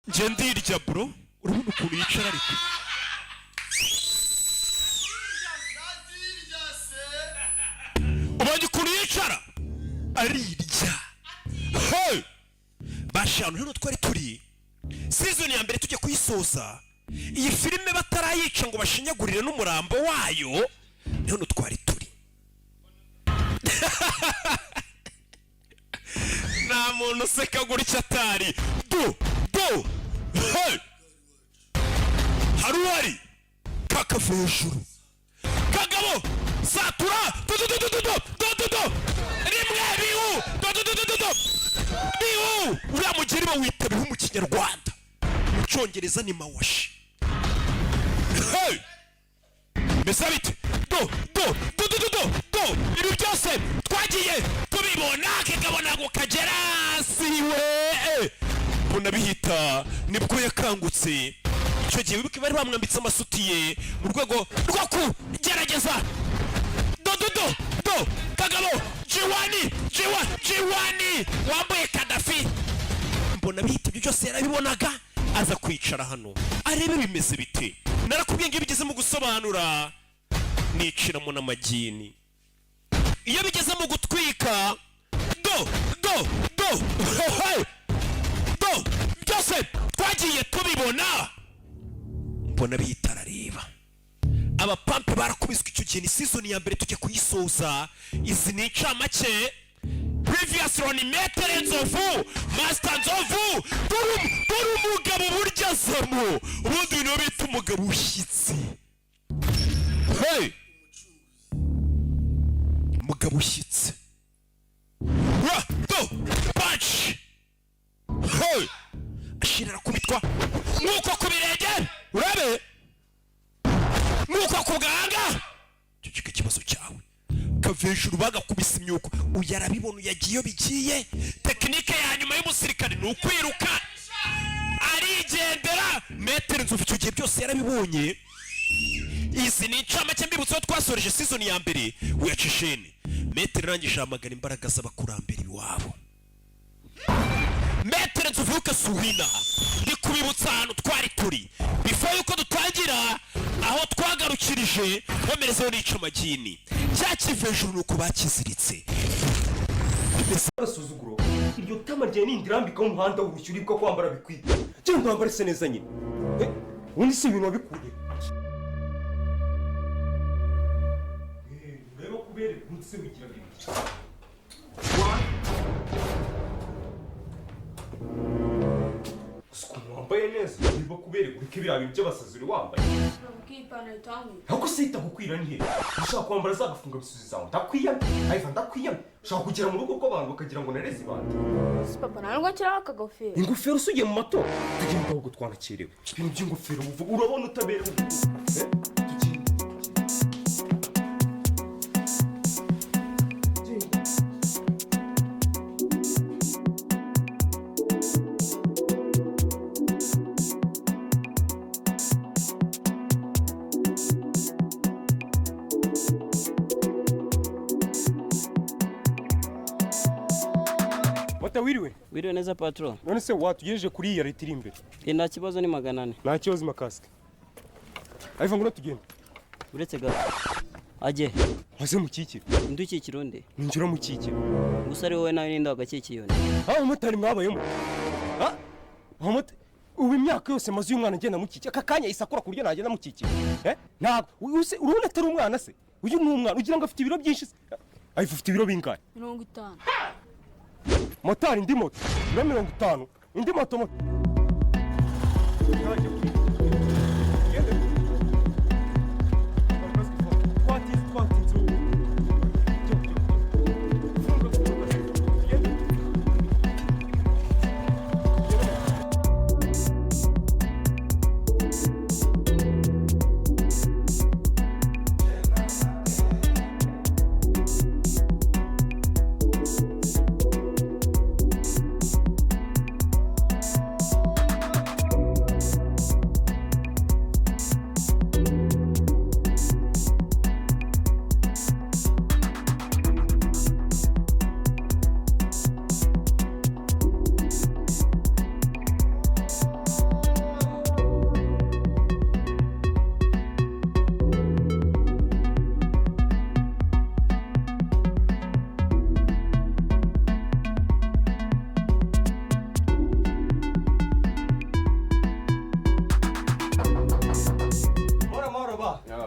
nje ndirya bro urabona ukuntu yicara ariko ubonye ukuntu yicara arirya hey bashanu hano twari turi season ya mbere tujye kuyisoza iyi filime batarayica ngo bashinyagurire n'umurambo wayo hano twari turi nta muntu useka gutya atari do hey haruwari kakava hejuru kagabo satura do rimwe bihu do bihu uriya mugeri bawita bihu mu kinyarwanda mu cyongereza ni mawashi hey mbese bite do ibi byose twagiye tubibona kikabona ngo kagera siwe mbona bihita nibwo yakangutse icyo gihe wibuke bari bamwambitse amasutiye mu rwego rwo kugerageza do kagabo jiwani wambaye kadafi mbona bihita ibyo byose yarabibonaga aza kwicara hano arebe bimeze bite narakubwiye ngo bigeze mu gusobanura niciramo n'amagini iyo bigeze mu gutwika do byose twagiye tubibona mbona bihita arareba abapampe barakubiswe icyo gihe ni season ya mbere tujya kuyisoza izi ni incamake previous run Maitre Nzovu Master Nzovu dore umugabo burya zamo ubundi bintu bita umugabo ushyitsi hey umugabo ushyitsi do punch hey ashirira kubitwa nuko kubirege urabe nuko kuganga cyo kibazo cyawe kavejuru bagakubisa imyuko uyarabibona yagiye bigiye tekinike ya nyuma y'umusirikare nukwiruka arigendera Maitre Nzovu icyo gihe byose yarabibonye izi ni incamake mbibutseho twasoreje season ya mbere uyacishene Maitre rangije amagana imbaraga z'abakurambere iwabo Maitre Nzovu kasuhina ndi kubibutsa ahantu twari turi before yuko dutangira aho twagarukirije bamerezeho n'icamagini cya kivejuru nuko bakiziritse basuzuguro iryo tama rye n'indirambika mu muhanda w'urushyuri bwo kwambara bikwiye cyo ndambara se neza nyine undi si ibintu wabikuye ureba kubere umunsi wigira bibiri wambaye neza ureba kubere ureke biriya bintu by'abasazuri wambaye ntabwo sita gukwira ni he ushaka kwambara zagafunga bisuzi zawe ndakwiyamye ayiva ndakwiyamye ushaka kugera mu rugo rw'abantu bakagira ngo nareze ibandi papa ntabwo nshyiraho akagofero ingofero usugiye mu mato tugenda ahubwo twanakerewe ibintu by'ingofero urabona utaberewe wiriwe neza patron none se watugejeje kuri iya leta iri imbere nta kibazo ni 400 nta kibazo makasike ayiva ngo tugende uretse gato aje hase mukikira ndukikira undi ninjira mukikira gusa ari wowe nawe ninda wagakikiye undi mutari mwabayemo ubu imyaka yose maze uyu mwana agenda mukikira aka kanya isakura ku buryo nagenda mukikira ntabwo urabona atari umwana se uyu ni umwana ugira ngo afite ibiro byinshi se ayiva ufite ibiro bingahe 50 motari indi moto na 50 indi moto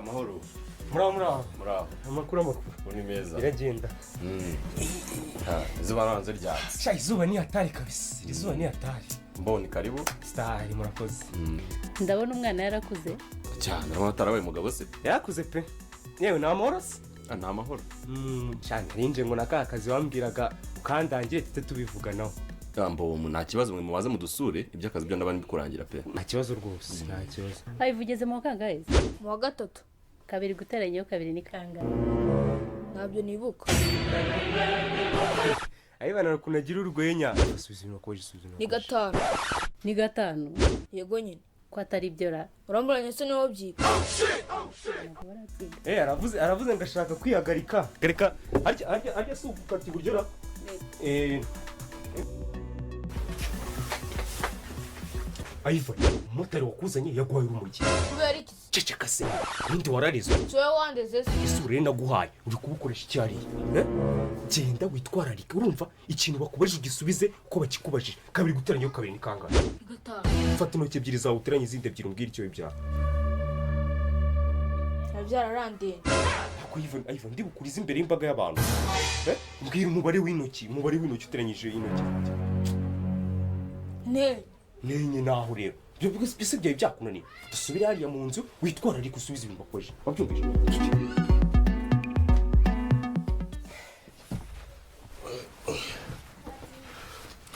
amahoro. Muraho. Amakuru. Uni meza. Iragenda. Izuba ranze ryatse. Sha izuba ni hatari kabisa. Izuba ni hatari. Mboni karibu. Stari murakoze. Ndabona umwana yarakuze. Cyane, urabona atarabaye umugabo se. Yarakuze pe. Yewe ni amahoro se. Ni amahoro. Cyane rinje ngo nakakazi wambwiraga ukandangiye tete tubivuganaho. Gambo nta kibazo mwe mubaze mudusure iby'akazi byo ndabandi bikurangira pe. Nta kibazo rwose, nta kibazo. Bayivugeze mu kangahe? Mu wa gatatu. Kabiri guteranyaho kabiri ni kangahe? Ntabyo nibuka. Ayibana kunagira urwenya. Asubizima koje subizima. Ni gatanu. Ni gatanu. Yego nyine. Ko atari byo ra. Uramburanye se niho byiga. Aravuze ngashaka kwihagarika. Garika harya sukati buryo ra. Aiva, motari wakuzanye yaguhaye urumogi. Kubera iki? Ceceka se. Nindi wararizo. Sowe wandeze se. Isure naguhaye uri kubukoresha icyari. Genda witwararike urumva ikintu bakubajije ugisubize ko bakikubajije. Kabiri guteranyaho kabiri ni kangahe? Gatanu. Fata intoki ebyiri zawe uteranye izindi ebyiri umbwire icyo bibyara. Nabyararandiye. Aiva ndibukuriza imbere y'imbaga y'abantu. Mbwira umubare w'intoki uteranyije intoki. Nenye naho rero. Byo bise byawe byakunaniye. Dusubire hariya mu nzu witwararike usubize ibintu bakoje. Wabyumvise?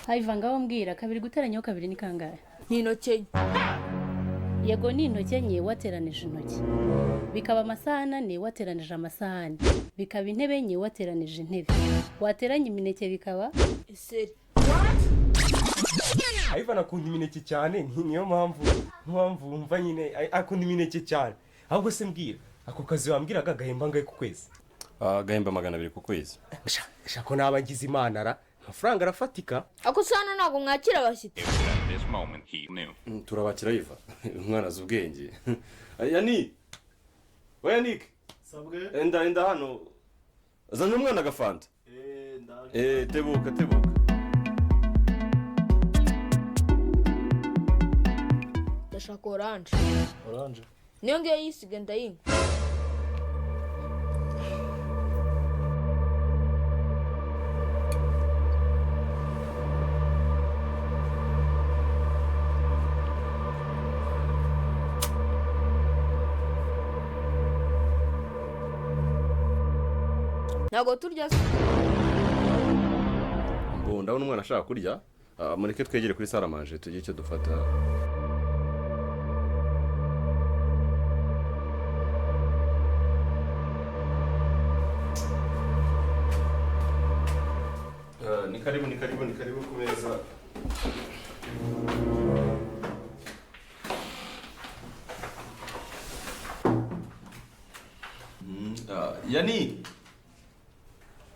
Aiva ngaho mbwira kabiri guteranyaho kabiri ni kangahe? Ni intoki. Yego ni intoki enye wateranije intoki. Bikaba amasahani ane wateranije amasahani. Bikaba intebe enye wateranije intebe. Wateranya imineke bikaba Iseri. Aiva nakunda imineke cyane niyo mpamvu wumva nyine akunda imineke cyane. Ahubwo se mbwira ako kazi wambwiraga gahemba ngahe ku kwezi? Gahemba 200 ku kwezi. Shako nabagize imana ra. Amafaranga arafatika. Ako sana ntabwo mwakira abashyitsi. Turabakira Iva. Umwana azi ubwenge. Yani. Yanik. Sabwe. Enda hano. Zana umwana agafanta. Ndaje. Tebuka. Ndashaka oranje. Oranje. Niyo ngiyo yisiga ndayinywa. Ntabwo turya se. Ndabona umwana ashaka kurya. Mureke twegere kuri saramanje tujye icyo dufata. Ni karibu ku meza.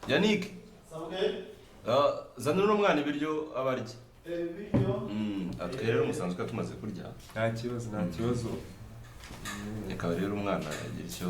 Yanik. Sabwe. Zanura umwana ibiryo abarya. Ibiryo. Atwerera umusanzwe tumaze kurya. Nta kibazo. Reka rero umwana agira icyo